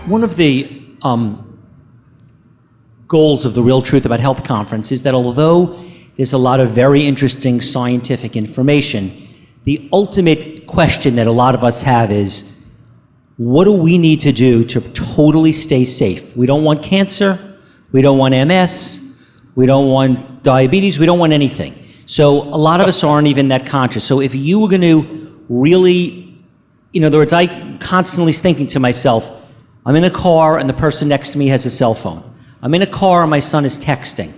One of the goals of the Real Truth About Health conference is that although there's a lot of very interesting scientific information, the ultimate question that a lot of us have is, what do we need to do to totally stay safe? We don't want cancer, we don't want MS, we don't want diabetes, we don't want anything. So a lot of us aren't even that conscious. So if you were going to really, in other words, I constantly thinking to myself, I'm in a car and the person next to me has a cell phone. I'm in a car and my son is texting.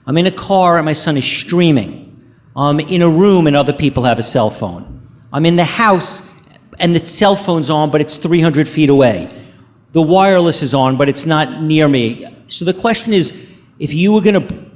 I'm in a car and my son is streaming. I'm in a room and other people have a cell phone. I'm in the house and the cell phone's on, but it's 300 feet away. The wireless is on, but it's not near me. So the question is, if you were going to,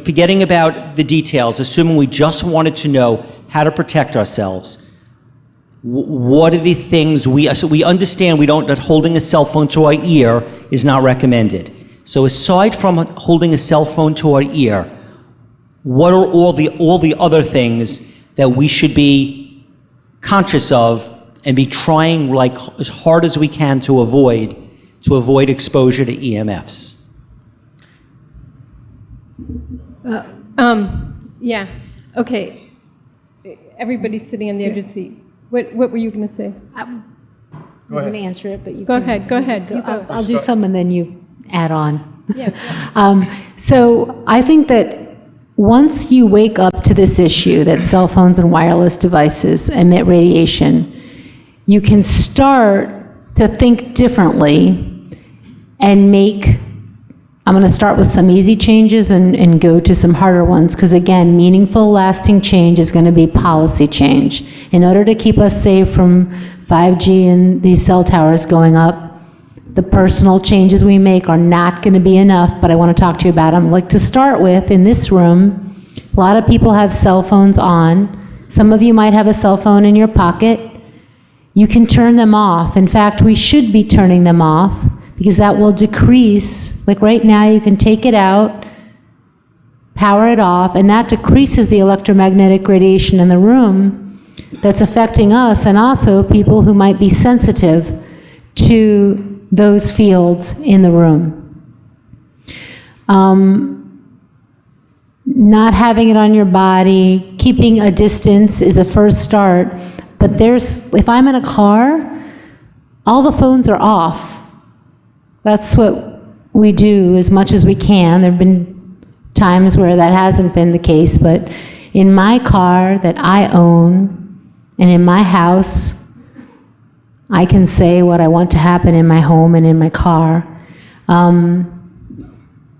forgetting about the details, assuming we just wanted to know how to protect ourselves, what are the things so we understand that holding a cell phone to our ear is not recommended. So aside from holding a cell phone to our ear, what are all the other things that we should be conscious of and be trying like as hard as we can to avoid exposure to EMFs? Yeah. Okay. Everybody's sitting on the edge of the seat. What were you going to say? I was going to answer it, but you go ahead. Go ahead. I'll do some and then you add on. Yeah. So I think that once you wake up to this issue that cell phones and wireless devices emit radiation, you can start to think differently and I'm going to start with some easy changes and go to some harder ones, because again, meaningful, lasting change is going to be policy change. In order to keep us safe from 5G and these cell towers going up, the personal changes we make are not going to be enough, but I want to talk to you about them. Like to start with, in this room, a lot of people have cell phones on. Some of you might have a cell phone in your pocket. You can turn them off. In fact, we should be turning them off, because that will decrease, like right now you can take it out, power it off, and that decreases the electromagnetic radiation in the room that's affecting us and also people who might be sensitive to those fields in the room. Not having it on your body, keeping a distance is a first start, but if I'm in a car, all the phones are off. That's what we do as much as we can. There have been times where that hasn't been the case, but in my car that I own and in my house, I can say what I want to happen in my home and in my car.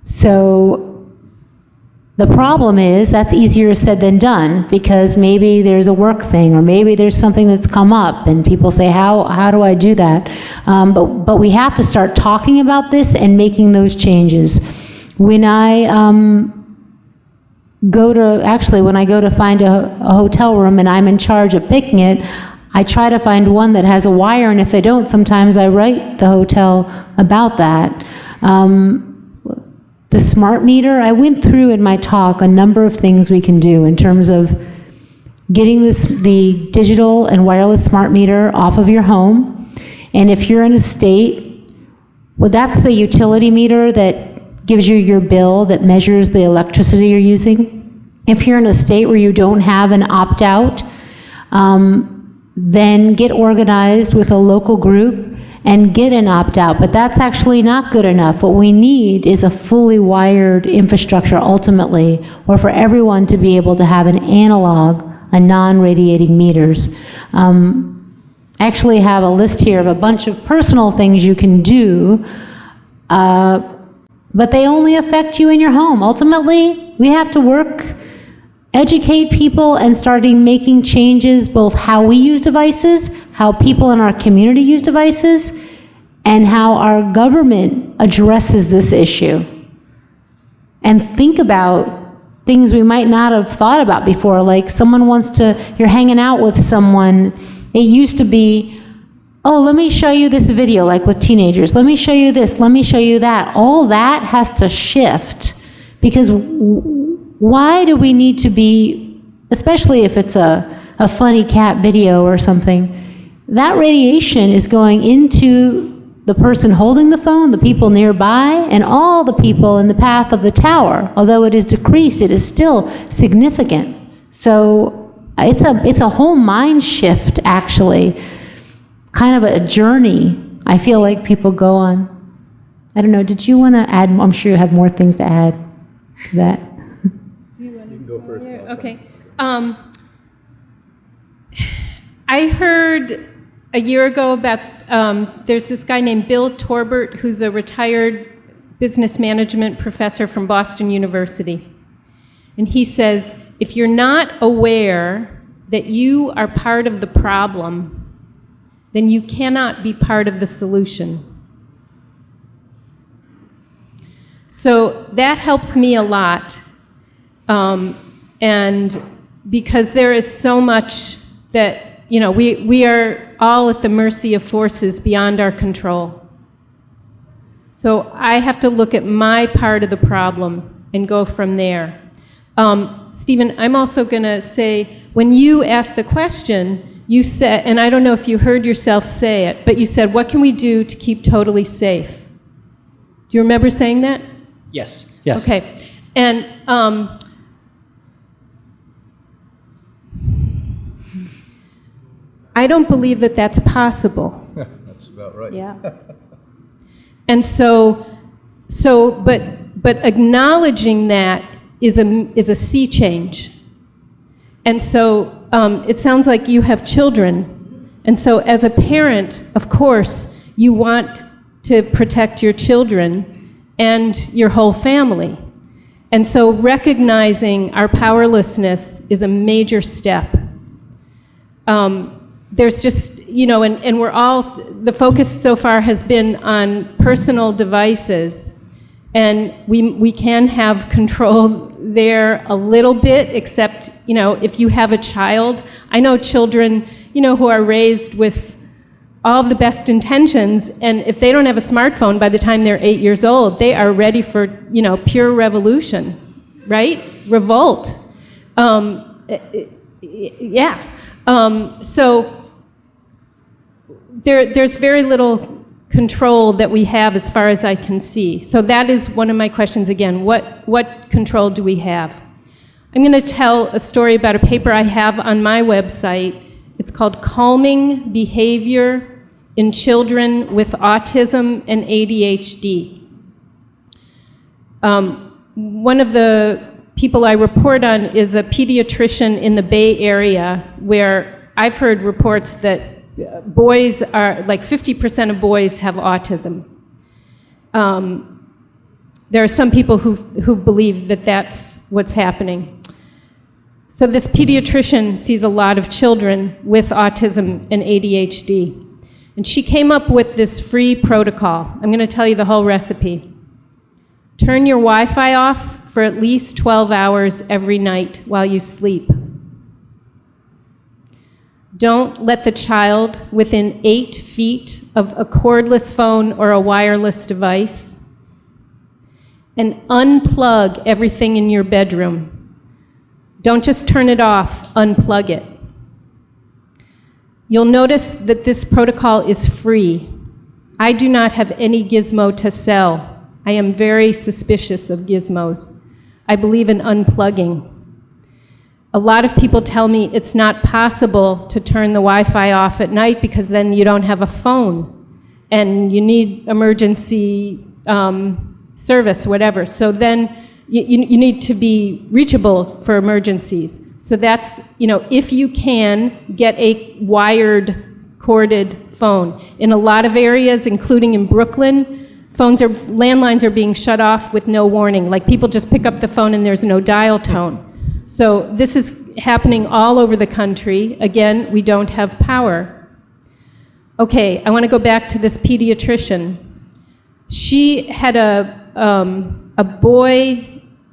So the problem is that's easier said than done, because maybe there's a work thing or maybe there's something that's come up and people say, how do I do that? But we have to start talking about this and making those changes. When I go to find a hotel room and I'm in charge of picking it, I try to find one that has a wire, and if they don't, sometimes I write the hotel about that. The smart meter, I went through in my talk a number of things we can do in terms of getting the digital and wireless smart meter off of your home. And if you're in a state, well, that's the utility meter that gives you your bill, that measures the electricity you're using. If you're in a state where you don't have an opt-out, then get organized with a local group and get an opt-out, but that's actually not good enough. What we need is a fully wired infrastructure ultimately, or for everyone to be able to have an analog, a non-radiating meters. I actually have a list here of a bunch of personal things you can do, but they only affect you in your home. Ultimately, we have to educate people and starting making changes, both how we use devices, how people in our community use devices, and how our government addresses this issue. And think about things we might not have thought about before, like you're hanging out with someone, it used to be, oh, let me show you this video, like with teenagers, let me show you this, let me show you that. All that has to shift, because why do we need to be, especially if it's a funny cat video or something, that radiation is going into the person holding the phone, the people nearby, and all the people in the path of the tower. Although it is decreased, it is still significant. So it's a whole mind shift, actually, kind of a journey I feel like people go on. I don't know, did you want to add, I'm sure you have more things to add to that. You can go first. Okay. I heard a year ago about, there's this guy named Bill Torbert, who's a retired business management professor from Boston University. And he says, if you're not aware that you are part of the problem, then you cannot be part of the solution. So that helps me a lot. And because there is so much that, we are all at the mercy of forces beyond our control. So I have to look at my part of the problem and go from there. Stephen, I'm also going to say, when you asked the question, you said, and I don't know if you heard yourself say it, but you said, what can we do to keep totally safe? Do you remember saying that? Yes. Yes. Okay. And I don't believe that that's possible. That's about right. Yeah. And but acknowledging that is a sea change. And so it sounds like you have children. And so as a parent, of course, you want to protect your children and your whole family. And so recognizing our powerlessness is a major step. There's just, and we're all, the focus so far has been on personal devices, and we can have control there a little bit, except, if you have a child. I know children, who are raised with all of the best intentions, and if they don't have a smartphone by the time they're 8 years old, they are ready for, pure revolution, right? Revolt. Yeah. So there's very little control that we have as far as I can see. So that is one of my questions again. What control do we have? I'm going to tell a story about a paper I have on my website. It's called Calming Behavior in Children with Autism and ADHD. One of the people I report on is a pediatrician in the Bay Area, where I've heard reports that boys are, like 50% of boys have autism. There are some people who believe that that's what's happening. So this pediatrician sees a lot of children with autism and ADHD. And she came up with this free protocol. I'm going to tell you the whole recipe. Turn your Wi-Fi off for at least 12 hours every night while you sleep. Don't let the child within 8 feet of a cordless phone or a wireless device. And unplug everything in your bedroom. Don't just turn it off, unplug it. You'll notice that this protocol is free. I do not have any gizmo to sell. I am very suspicious of gizmos. I believe in unplugging. A lot of people tell me it's not possible to turn the Wi-Fi off at night because then you don't have a phone and you need emergency service, whatever. So then you need to be reachable for emergencies. So that's, if you can, get a wired, corded phone. In a lot of areas, including in Brooklyn, landlines are being shut off with no warning. Like, people just pick up the phone and there's no dial tone. So this is happening all over the country. Again, we don't have power. Okay, I want to go back to this pediatrician. She had a boy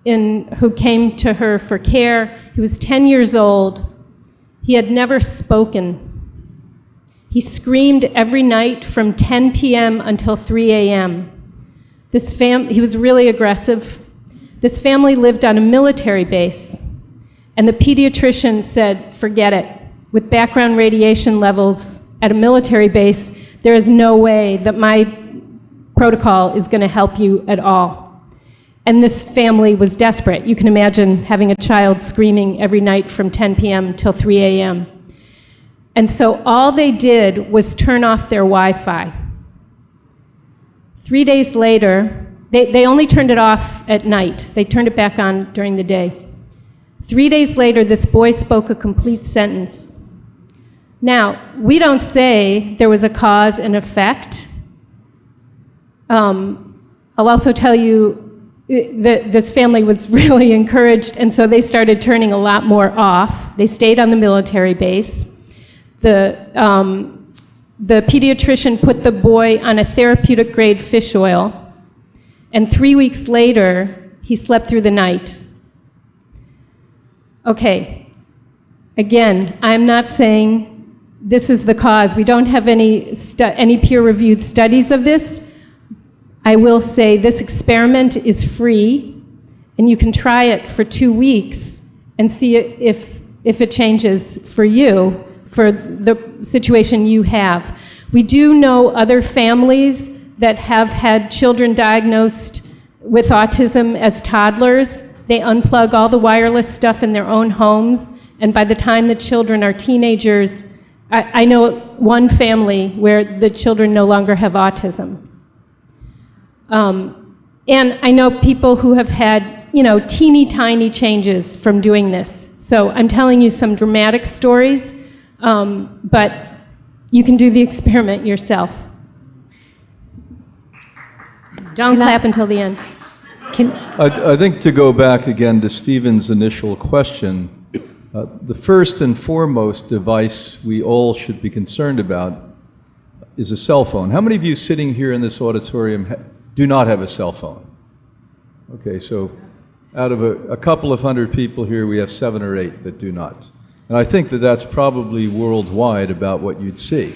who came to her for care. He was 10 years old. He had never spoken. He screamed every night from 10 p.m. until 3 a.m. He was really aggressive. This family lived on a military base. And the pediatrician said, forget it. With background radiation levels at a military base, There is no way that my protocol is going to help you at all. And this family was desperate. You can imagine having a child screaming every night from 10 p.m. till 3 a.m. And so all they did was turn off their Wi-Fi. 3 days later, they only turned it off at night. They turned it back on during the day. 3 days later, this boy spoke a complete sentence. Now, we don't say there was a cause and effect. I'll also tell you that this family was really encouraged, and so they started turning a lot more off. They stayed on the military base. The pediatrician put the boy on a therapeutic grade fish oil, and 3 weeks later, he slept through the night. Okay, again, I'm not saying this is the cause. We don't have any peer-reviewed studies of this. I will say this experiment is free, and you can try it for 2 weeks and see if it changes for you, for the situation you have. We do know other families that have had children diagnosed with autism as toddlers. They unplug all the wireless stuff in their own homes, and by the time the children are teenagers, I know one family where the children no longer have autism. And I know people who have had, teeny tiny changes from doing this. So I'm telling you some dramatic stories, but you can do the experiment yourself. Don't clap until the end. I think to go back again to Stephen's initial question, the first and foremost device we all should be concerned about is a cell phone. How many of you sitting here in this auditorium do not have a cell phone? Okay, so out of a couple of hundred people here, we have 7 or 8 that do not. And I think that that's probably worldwide about what you'd see.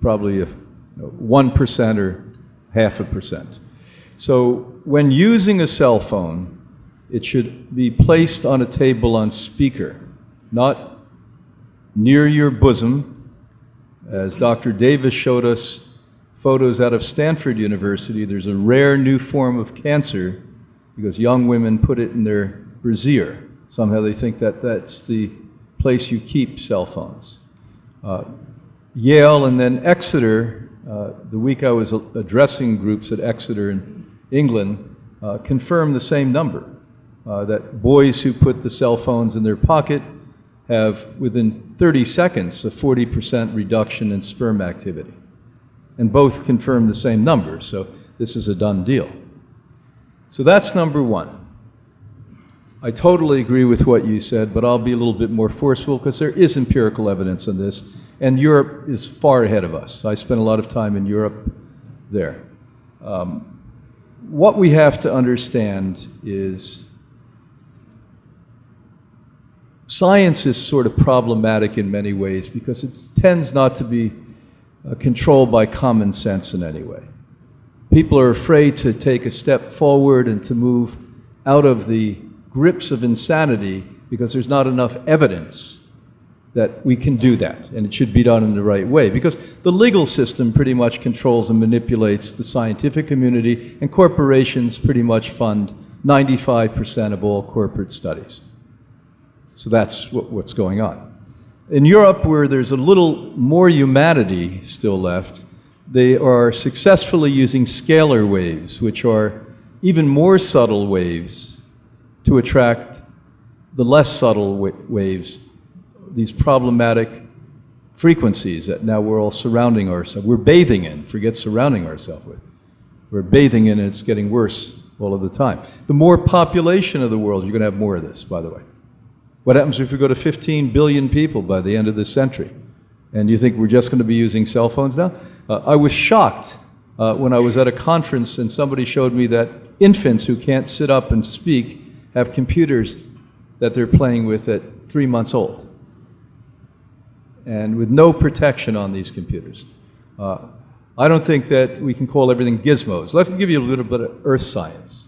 Probably 1% or 0.5%. So when using a cell phone, it should be placed on a table on speaker, not near your bosom. As Dr. Davis showed us photos out of Stanford University, there's a rare new form of cancer because young women put it in their brassiere. Somehow they think that that's the place you keep cell phones. Yale and then Exeter, the week I was addressing groups at Exeter in England, confirmed the same number, that boys who put the cell phones in their pocket have, within 30 seconds, a 40% reduction in sperm activity. And both confirm the same number, so this is a done deal. So that's number one. I totally agree with what you said, but I'll be a little bit more forceful because there is empirical evidence on this, and Europe is far ahead of us. I spent a lot of time in Europe there. What we have to understand is science is sort of problematic in many ways because it tends not to be controlled by common sense in any way. People are afraid to take a step forward and to move out of the grips of insanity because there's not enough evidence that we can do that, and it should be done in the right way, because the legal system pretty much controls and manipulates the scientific community, and corporations pretty much fund 95% of all corporate studies. So that's what's going on. In Europe, where there's a little more humanity still left, they are successfully using scalar waves, which are even more subtle waves, to attract the less subtle waves, these problematic frequencies that now we're all surrounding ourselves. We're bathing in, forget surrounding ourselves with. We're bathing in, and it's getting worse all of the time. The more population of the world, you're going to have more of this, by the way. What happens if we go to 15 billion people by the end of this century? And you think we're just going to be using cell phones now? I was shocked when I was at a conference and somebody showed me that infants who can't sit up and speak have computers that they're playing with at 3 months old, and with no protection on these computers. I don't think that we can call everything gizmos. Let me give you a little bit of earth science.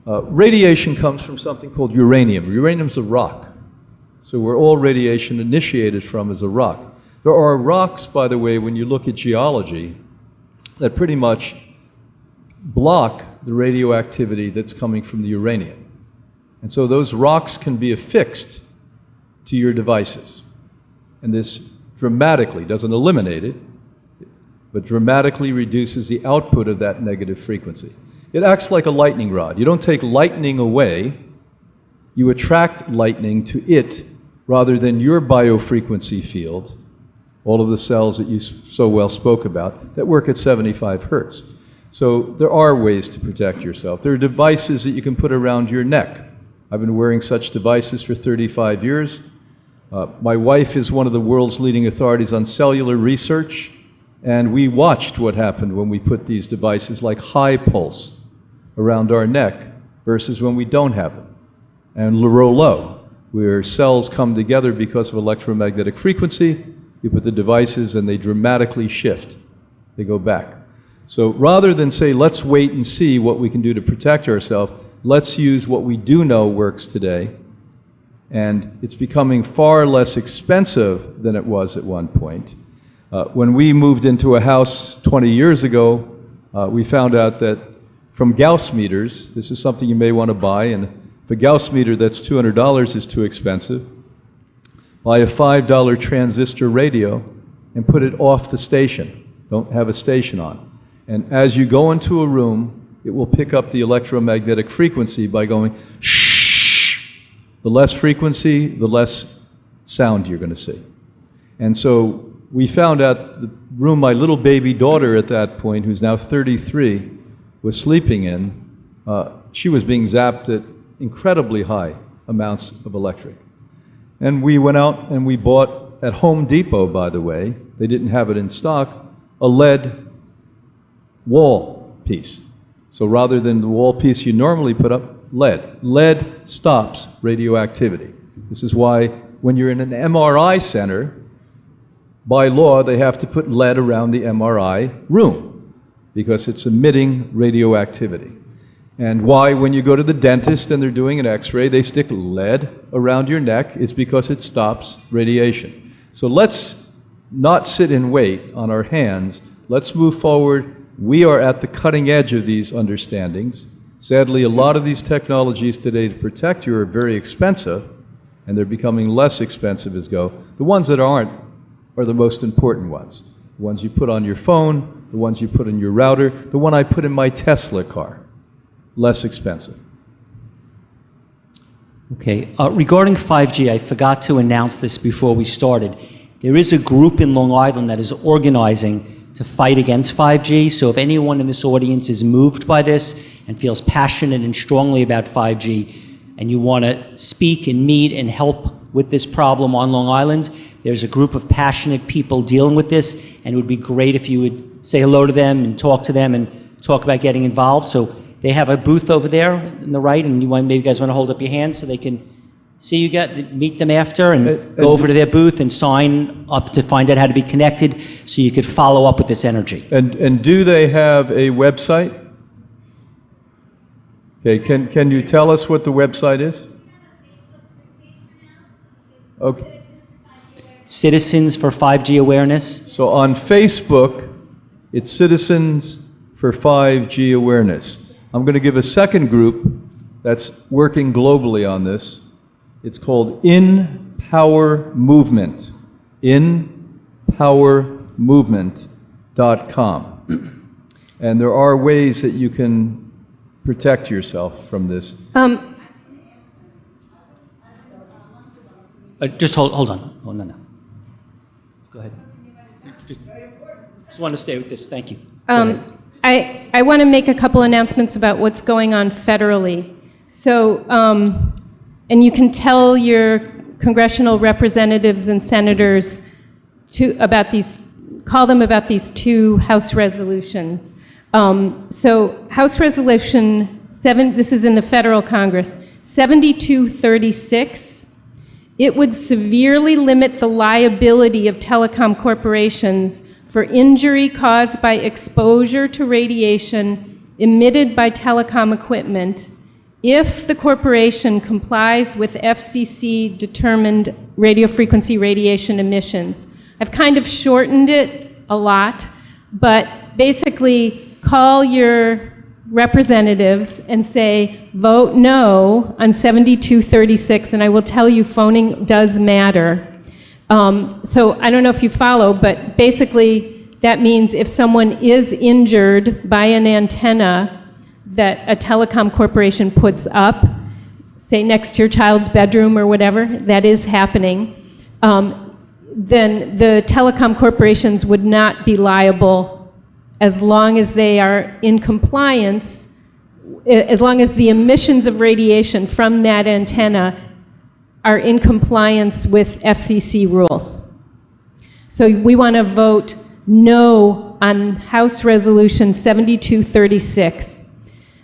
Radiation comes from something called uranium. Uranium's a rock. So where all radiation initiated from is a rock. There are rocks, by the way, when you look at geology, that pretty much block the radioactivity that's coming from the uranium. And so those rocks can be affixed to your devices. And this dramatically, doesn't eliminate it, but dramatically reduces the output of that negative frequency. It acts like a lightning rod. You don't take lightning away, you attract lightning to it rather than your biofrequency field, all of the cells that you so well spoke about, that work at 75 hertz. So there are ways to protect yourself. There are devices that you can put around your neck. I've been wearing such devices for 35 years. My wife is one of the world's leading authorities on cellular research, and we watched what happened when we put these devices like high pulse around our neck versus when we don't have them. And low, where cells come together because of electromagnetic frequency, you put the devices and they dramatically shift. They go back. So rather than say, let's wait and see what we can do to protect ourselves, let's use what we do know works today. And it's becoming far less expensive than it was at one point. When we moved into a house 20 years ago, we found out that from Gauss meters, this is something you may want to buy, and if a Gauss meter that's $200 is too expensive, buy a $5 transistor radio and put it off the station. Don't have a station on. And as you go into a room, it will pick up the electromagnetic frequency by going shh. The less frequency, the less sound you're going to see. And so we found out the room my little baby daughter at that point, who's now 33, was sleeping in, she was being zapped at incredibly high amounts of electric. And we went out and we bought, at Home Depot, by the way, they didn't have it in stock, a lead wall piece. So rather than the wall piece you normally put up, lead. Lead stops radioactivity. This is why when you're in an MRI center, by law, they have to put lead around the MRI room because it's emitting radioactivity. And why, when you go to the dentist and they're doing an x-ray, they stick lead around your neck, is because it stops radiation. So let's not sit and wait on our hands. Let's move forward. We are at the cutting edge of these understandings. Sadly, a lot of these technologies today to protect you are very expensive, and they're becoming less expensive as go. The ones that aren't are the most important ones. The ones you put on your phone, the ones you put in your router, the one I put in my Tesla car. Less expensive. Okay. Regarding 5G, I forgot to announce this before we started. There is a group in Long Island that is organizing to fight against 5G. So if anyone in this audience is moved by this and feels passionate and strongly about 5G, and you want to speak and meet and help with this problem on Long Island, there's a group of passionate people dealing with this, and it would be great if you would say hello to them and talk to them and talk about getting involved. So they have a booth over there on the right, and maybe you guys want to hold up your hand so they can see you, meet them after, and go over to their booth and sign up to find out how to be connected so you could follow up with this energy. And do they have a website? Okay, can you tell us what the website is? Okay. Citizens for 5G Awareness. So on Facebook, it's Citizens for 5G Awareness. I'm going to give a second group that's working globally on this. It's called In Power Movement. InPowerMovement.com. And there are ways that you can protect yourself from this. Just hold on. Oh, no. Go ahead. Just want to stay with this. Thank you. I want to make a couple announcements about what's going on federally. So, and you can tell your congressional representatives and senators call them about these two House resolutions. So House Resolution 7, this is in the federal Congress, 7236, it would severely limit the liability of telecom corporations for injury caused by exposure to radiation emitted by telecom equipment if the corporation complies with FCC-determined radio frequency radiation emissions. I've kind of shortened it a lot, but basically call your representatives and say, vote no on 7236, and I will tell you phoning does matter. So I don't know if you follow, but basically that means if someone is injured by an antenna that a telecom corporation puts up, say next to your child's bedroom or whatever, that is happening, then the telecom corporations would not be liable as long as they are in compliance, as long as the emissions of radiation from that antenna are in compliance with FCC rules. So we want to vote no on House Resolution 7236.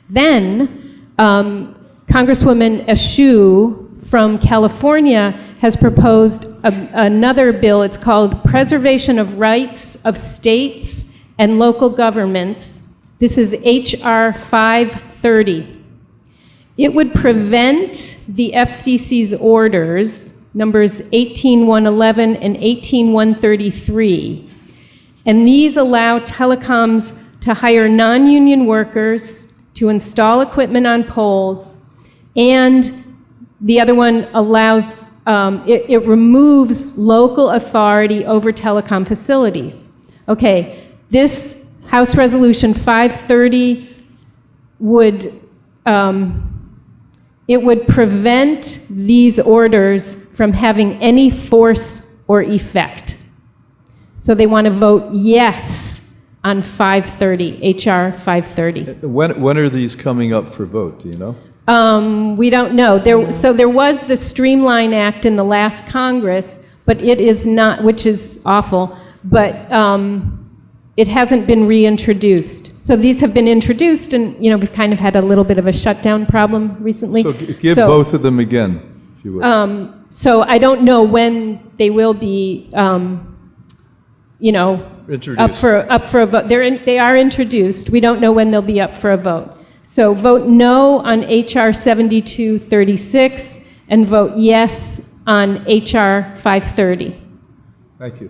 Then, Congresswoman Eshoo from California has proposed another bill. It's called Preservation of Rights of States and Local Governments. This is H.R. 530. It would prevent the FCC's orders, numbers 18111 and 18133. And these allow telecoms to hire non-union workers to install equipment on poles, and the other one allows, it removes local authority over telecom facilities. Okay, this House Resolution 530 would, it would prevent these orders from having any force or effect. So they want to vote yes on 530, HR 530. When are these coming up for vote, do you know? We don't know. So there was the Streamline Act in the last Congress, but it is not, which is awful, but it hasn't been reintroduced. So these have been introduced, and we've kind of had a little bit of a shutdown problem recently. So give both of them again, if you would. So I don't know when they will be, Introduced. up for a vote. They are introduced. We don't know when they'll be up for a vote. So vote no on HR 7236 and vote yes on HR 530. Thank you.